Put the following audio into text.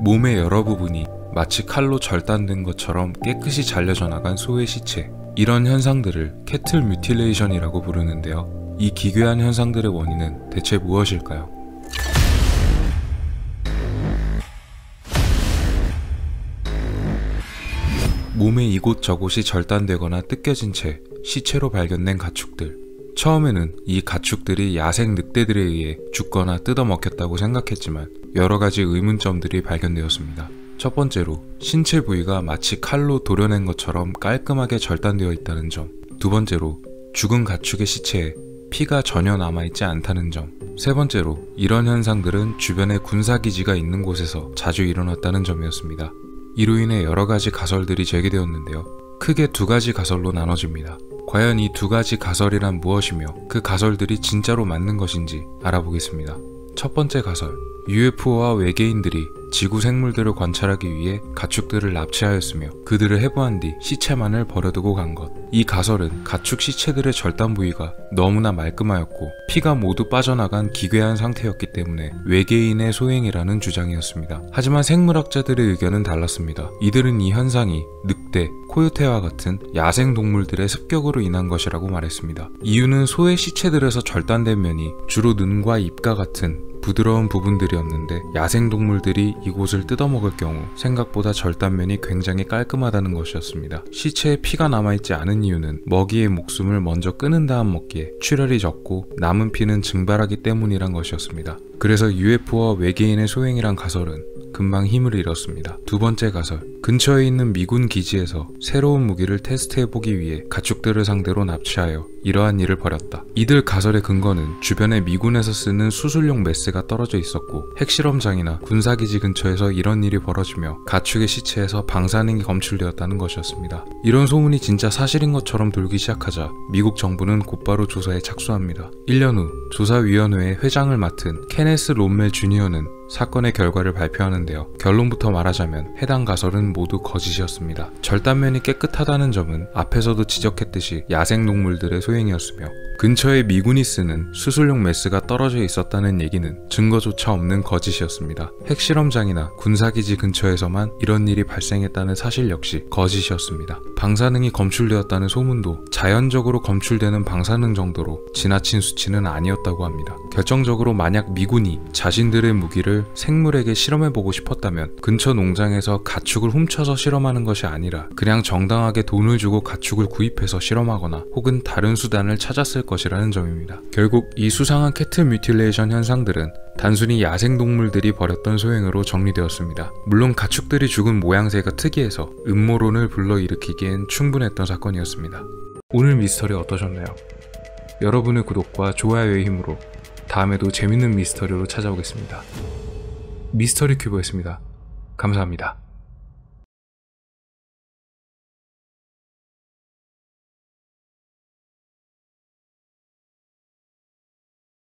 몸의 여러 부분이 마치 칼로 절단된 것처럼 깨끗이 잘려져 나간 소의 시체. 이런 현상들을 캐틀 뮤틸레이션이라고 부르는데요. 이 기괴한 현상들의 원인은 대체 무엇일까요? 몸의 이곳저곳이 절단되거나 뜯겨진 채 시체로 발견된 가축들. 처음에는 이 가축들이 야생 늑대들에 의해 죽거나 뜯어먹혔다고 생각했지만 여러가지 의문점들이 발견되었습니다. 첫 번째로 신체 부위가 마치 칼로 도려낸 것처럼 깔끔하게 절단되어 있다는 점. 두 번째로 죽은 가축의 시체에 피가 전혀 남아있지 않다는 점. 세 번째로 이런 현상들은 주변에 군사기지가 있는 곳에서 자주 일어났다는 점이었습니다. 이로 인해 여러가지 가설들이 제기되었는데요. 크게 두 가지 가설로 나눠집니다. 과연 이 두 가지 가설이란 무엇이며 그 가설들이 진짜로 맞는 것인지 알아보겠습니다. 첫 번째 가설, UFO와 외계인들이 지구 생물들을 관찰하기 위해 가축들을 납치하였으며 그들을 해부한 뒤 시체만을 버려두고 간 것. 이 가설은 가축 시체들의 절단 부위가 너무나 말끔하였고 피가 모두 빠져나간 기괴한 상태였기 때문에 외계인의 소행이라는 주장이었습니다. 하지만 생물학자들의 의견은 달랐습니다. 이들은 이 현상이 늑대, 코요테와 같은 야생 동물들의 습격으로 인한 것이라고 말했습니다. 이유는 소의 시체들에서 절단된 면이 주로 눈과 입과 같은 부드러운 부분들이었는데 야생동물들이 이곳을 뜯어먹을 경우 생각보다 절단면이 굉장히 깔끔하다는 것이었습니다. 시체에 피가 남아있지 않은 이유는 먹이의 목숨을 먼저 끊은 다음 먹기에 출혈이 적고 남은 피는 증발하기 때문이란 것이었습니다. 그래서 UFO와 외계인의 소행이란 가설은 금방 힘을 잃었습니다. 두 번째 가설, 근처에 있는 미군 기지에서 새로운 무기를 테스트해보기 위해 가축들을 상대로 납치하여 이러한 일을 벌였다. 이들 가설의 근거는 주변에 미군에서 쓰는 수술용 메스가 떨어져 있었고 핵실험장이나 군사기지 근처에서 이런 일이 벌어지며 가축의 시체에서 방사능이 검출되었다는 것이었습니다. 이런 소문이 진짜 사실인 것처럼 돌기 시작하자 미국 정부는 곧바로 조사에 착수합니다. 1년 후 조사위원회의 회장을 맡은 케네스 롬멜 주니어는 사건의 결과를 발표하는데요. 결론부터 말하자면 해당 가설은 모두 거짓이었습니다. 절단면이 깨끗하다는 점은 앞에서도 지적했듯이 야생동물들의 소행이었으며 근처에 미군이 쓰는 수술용 메스가 떨어져 있었다는 얘기는 증거조차 없는 거짓이었습니다. 핵실험장이나 군사기지 근처에서만 이런 일이 발생했다는 사실 역시 거짓이었습니다. 방사능이 검출되었다는 소문도 자연적으로 검출되는 방사능 정도로 지나친 수치는 아니었다고 합니다. 결정적으로 만약 미군이 자신들의 무기를 생물에게 실험해보고 싶었다면 근처 농장에서 가축을 훔쳐서 실험하는 것이 아니라 그냥 정당하게 돈을 주고 가축을 구입해서 실험하거나 혹은 다른 수단을 찾았을 것이라는 점입니다. 결국 이 수상한 캐틀 뮤틸레이션 현상들은 단순히 야생동물들이 벌였던 소행으로 정리되었습니다. 물론 가축들이 죽은 모양새가 특이해서 음모론을 불러일으키기엔 충분했던 사건이었습니다. 오늘 미스터리 어떠셨나요? 여러분의 구독과 좋아요의 힘으로 다음에도 재밌는 미스터리로 찾아오겠습니다. 미스터리 큐브였습니다. 감사합니다.